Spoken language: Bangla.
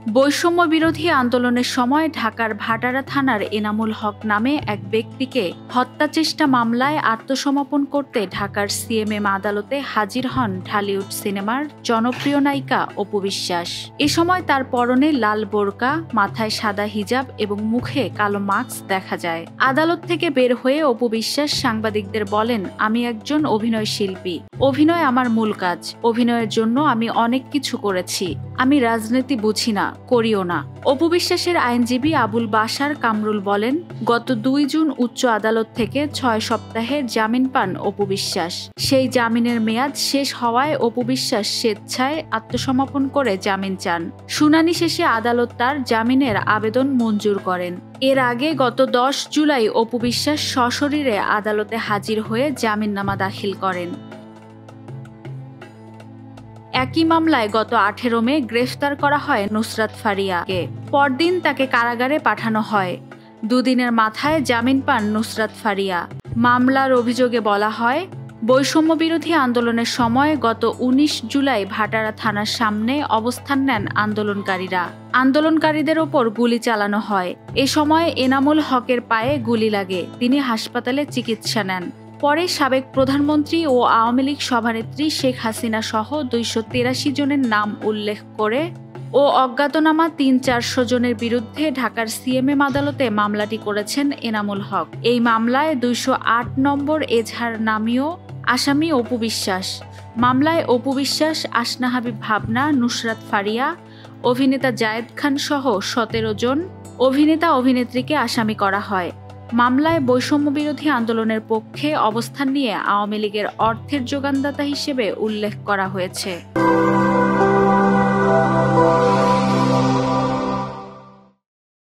বৈষম্য বিরোধী আন্দোলনের সময় ঢাকার ভাটারা থানার এনামুল হক নামে এক ব্যক্তিকে হত্যাচেষ্টা মামলায় আত্মসমর্পণ করতে ঢাকার সিএমএম আদালতে হাজির হন ঢালিউড সিনেমার জনপ্রিয় নায়িকা অপু বিশ্বাস। এ সময় তার পরনে লাল বোরকা, মাথায় সাদা হিজাব এবং মুখে কালো মাস্ক দেখা যায়। আদালত থেকে বের হয়ে অপু বিশ্বাস সাংবাদিকদের বলেন, আমি একজন অভিনয় শিল্পী, অভিনয় আমার মূল কাজ। অভিনয়ের জন্য আমি অনেক কিছু করেছি। আমি রাজনীতি বুঝি না, করিও না। অপু বিশ্বাসের আইনজীবী আবুল বাশার কামরুল বলেন, গত 2 জুন উচ্চ আদালত থেকে 6 সপ্তাহের জামিন পান অপু বিশ্বাস। সেই জামিনের মেয়াদ শেষ হওয়ায় অপু বিশ্বাস স্বেচ্ছায় আত্মসমর্পণ করে জামিন চান। শুনানি শেষে আদালত তার জামিনের আবেদন মঞ্জুর করেন। এর আগে গত 10 জুলাই অপু বিশ্বাস সশরীরে আদালতে হাজির হয়ে জামিননামা দাখিল করেন। একই মামলায় গত 18 মে গ্রেফতার করা হয় নুসরাত ফারিয়াকে। পরদিন তাকে কারাগারে পাঠানো হয়। 2 দিনের মাথায় জামিন পান নুসরাত ফারিয়া। মামলার অভিযোগে বলা হয়, বৈষম্য বিরোধী আন্দোলনের সময় গত 19 জুলাই ভাটারা থানার সামনে অবস্থান নেন আন্দোলনকারীরা। আন্দোলনকারীদের ওপর গুলি চালানো হয়। এ সময় এনামুল হকের পায়ে গুলি লাগে। তিনি হাসপাতালে চিকিৎসা নেন। পরে সাবেক প্রধানমন্ত্রী ও আওয়ামী লীগ সভানেত্রী শেখ হাসিনা সহ 283 জনের নাম উল্লেখ করে ও অজ্ঞাতনামা 300-400 জনের বিরুদ্ধে ঢাকার সিএমএম আদালতে মামলাটি করেছেন এনামুল হক। এই মামলায় 208 নম্বর এজাহার নামীয় আসামি অপু বিশ্বাস। মামলায় অপু বিশ্বাস, আসনা হাবিব ভাবনা, নুসরাত ফারিয়া, অভিনেতা জায়েদ খান সহ 17 জন অভিনেতা অভিনেত্রীকে আসামি করা হয়। মামলায় বৈষম্য বিরোধী আন্দোলনের পক্ষে অবস্থান নিয়ে আওয়ামী লীগের অর্থের যোগানদাতা হিসেবে উল্লেখ করা হয়েছে।